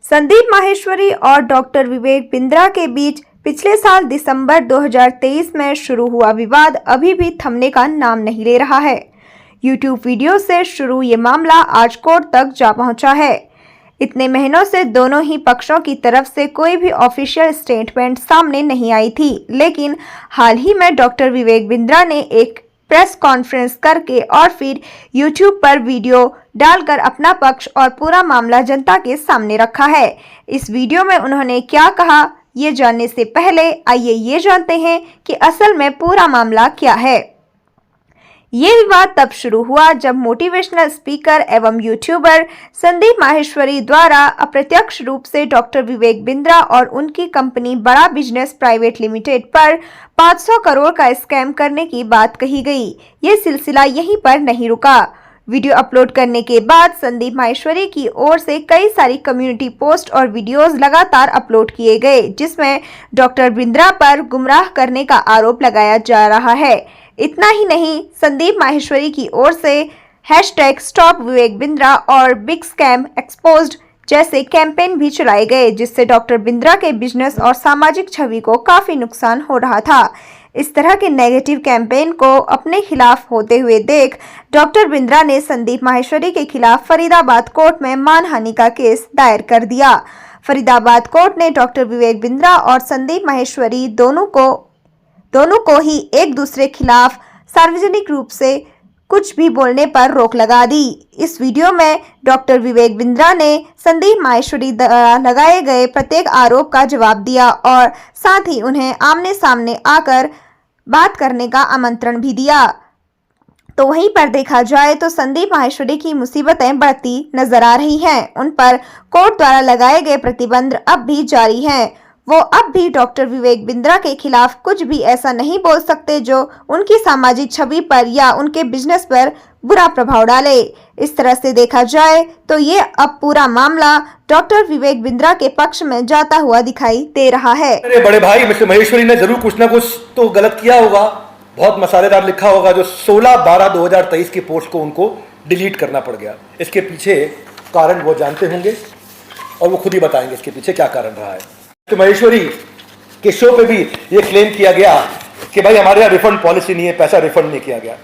संदीप माहेश्वरी और डॉक्टर विवेक बिंद्रा के बीच पिछले साल दिसंबर 2023 में शुरू हुआ विवाद अभी भी थमने का नाम नहीं ले रहा है। यूट्यूब वीडियो से शुरू ये मामला आज कोर्ट तक जा पहुंचा है। इतने महीनों से दोनों ही पक्षों की तरफ से कोई भी ऑफिशियल स्टेटमेंट सामने नहीं आई थी, लेकिन हाल ही में डॉक्टर विवेक बिंद्रा ने एक प्रेस कॉन्फ्रेंस करके और फिर यूट्यूब पर वीडियो डालकर अपना पक्ष और पूरा मामला जनता के सामने रखा है। इस वीडियो में उन्होंने क्या कहा, ये जानने से पहले आइए ये जानते हैं कि असल में पूरा मामला क्या है। ये विवाद तब शुरू हुआ जब मोटिवेशनल स्पीकर एवं यूट्यूबर संदीप माहेश्वरी द्वारा अप्रत्यक्ष रूप से डॉक्टर विवेक बिंद्रा और उनकी कंपनी बड़ा बिजनेस प्राइवेट लिमिटेड पर 500 करोड़ का स्कैम करने की बात कही गई। ये सिलसिला यहीं पर नहीं रुका। वीडियो अपलोड करने के बाद संदीप माहेश्वरी की ओर से कई सारी कम्युनिटी पोस्ट और वीडियोस लगातार अपलोड किए गए, जिसमें डॉक्टर बिंद्रा पर गुमराह करने का आरोप लगाया जा रहा है। इतना ही नहीं, संदीप माहेश्वरी की ओर से #स्टॉप विवेक बिंद्रा और बिग स्कैम एक्सपोज्ड जैसे कैंपेन भी चलाए गए, जिससे डॉक्टर बिंद्रा के बिजनेस और सामाजिक छवि को काफी नुकसान हो रहा था। इस तरह के नेगेटिव कैंपेन को अपने खिलाफ होते हुए देख डॉक्टर बिंद्रा ने संदीप माहेश्वरी के खिलाफ फरीदाबाद कोर्ट में मानहानि का केस दायर कर दिया। फरीदाबाद कोर्ट ने डॉक्टर विवेक बिंद्रा और संदीप माहेश्वरी दोनों को ही एक दूसरे खिलाफ सार्वजनिक रूप से कुछ भी बोलने पर रोक लगा दी। इस वीडियो में डॉक्टर विवेक बिंद्रा ने संदीप माहेश्वरी द्वारा लगाए गए प्रत्येक आरोप का जवाब दिया और साथ ही उन्हें आमने सामने आकर बात करने का आमंत्रण भी दिया। तो वहीं पर देखा जाए तो संदीप माहेश्वरी की मुसीबतें बढ़ती नजर आ रही हैं। उन पर कोर्ट द्वारा लगाए गए प्रतिबंध अब भी जारी हैं। वो अब भी डॉक्टर विवेक बिंद्रा के खिलाफ कुछ भी ऐसा नहीं बोल सकते जो उनकी सामाजिक छवि पर या उनके बिजनेस पर बुरा प्रभाव डाले। इस तरह से देखा जाए तो ये अब पूरा मामला डॉक्टर विवेक बिंद्रा के पक्ष में जाता हुआ दिखाई दे रहा है। मेरे बड़े भाई मिस्टर महेश्वरी ने जरूर कुछ ना कुछ तो गलत किया होगा, बहुत मसालेदार लिखा होगा जो 16/12/2023 की पोस्ट को उनको डिलीट करना पड़ गया। इसके पीछे कारण वो जानते होंगे और वो खुद ही बताएंगे इसके पीछे क्या कारण रहा है। तो महेश्वरी के शो पे भी ये क्लेम किया गया कि भाई हमारे यहाँ रिफंड पॉलिसी नहीं है, पैसा रिफंड नहीं किया गया।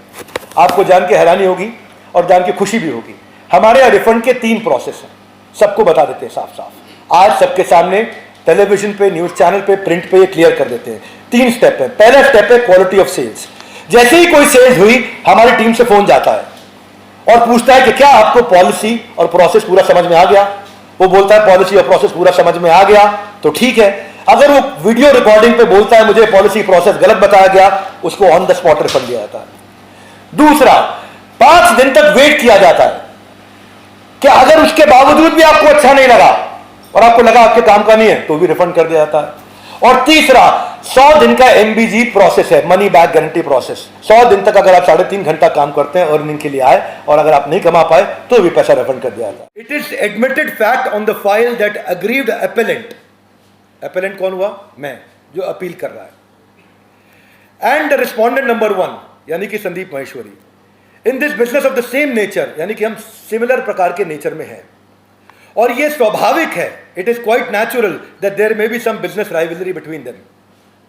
आपको जान के हैरानी होगी और जान के खुशी भी होगी, हमारे यहाँ रिफंड के 3 प्रोसेस हैं। सबको बता देते हैं साफ साफ, आज सबके सामने टेलीविजन पे, न्यूज चैनल पे, प्रिंट पे ये क्लियर कर देते हैं। 3 स्टेप है। पहला स्टेप है क्वालिटी ऑफ सेल्स। जैसे ही कोई सेल्स हुई हमारी टीम से फोन जाता है और पूछता है कि क्या आपको पॉलिसी और प्रोसेस पूरा समझ में आ गया। वो बोलता है पॉलिसी और प्रोसेस पूरा समझ में आ गया तो ठीक है। अगर वो वीडियो रिकॉर्डिंग पे बोलता है मुझे पॉलिसी प्रोसेस गलत बताया गया, उसको ऑन द स्पॉट रिफंड दिया जाता है। दूसरा, 5 दिन तक वेट किया जाता है कि अगर उसके बावजूद भी आपको अच्छा नहीं लगा और आपको लगा आपके काम का नहीं है तो भी रिफंड कर दिया जाता है। और तीसरा, 100 दिन का MBG प्रोसेस है, मनी बैक गारंटी प्रोसेस। 100 दिन तक अगर आप 3.5 घंटा काम करते हैं अर्निंग के लिए आए और अगर आप नहीं कमा पाए तो भी पैसा रिफंड कर दिया जाता है। It is admitted fact on the file that aggrieved appellant, appellant कौन हुआ? मैं, जो अपील कर रहा है, एंड रिस्पोंडेंट नंबर 1 यानी कि Sandeep Maheshwari, in this business of the same nature, यानी कि हम सिमिलर प्रकार के नेचर में हैं और यह स्वाभाविक है। It is quite natural that there may be some business rivalry between them,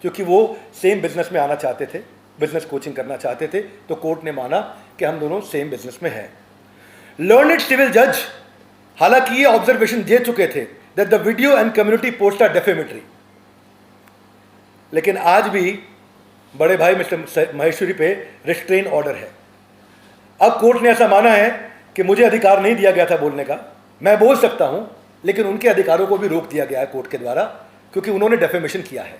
क्योंकि वो सेम बिजनेस में आना चाहते थे, बिजनेस कोचिंग करना चाहते थे, तो कोर्ट ने माना कि हम दोनों सेम बिजनेस में हैं। लर्नड सिविल जज हालांकि ये ऑब्जर्वेशन दे चुके थे that the video and community post are defamatory, लेकिन आज भी बड़े भाई मिस्टर महेश्वरी पे रिस्ट्रेन ऑर्डर है। अब कोर्ट ने ऐसा माना है कि मुझे अधिकार नहीं दिया गया था बोलने का, मैं बोल सकता हूं, लेकिन उनके अधिकारों को भी रोक दिया गया है कोर्ट के द्वारा, क्योंकि उन्होंने डेफेमेशन किया है।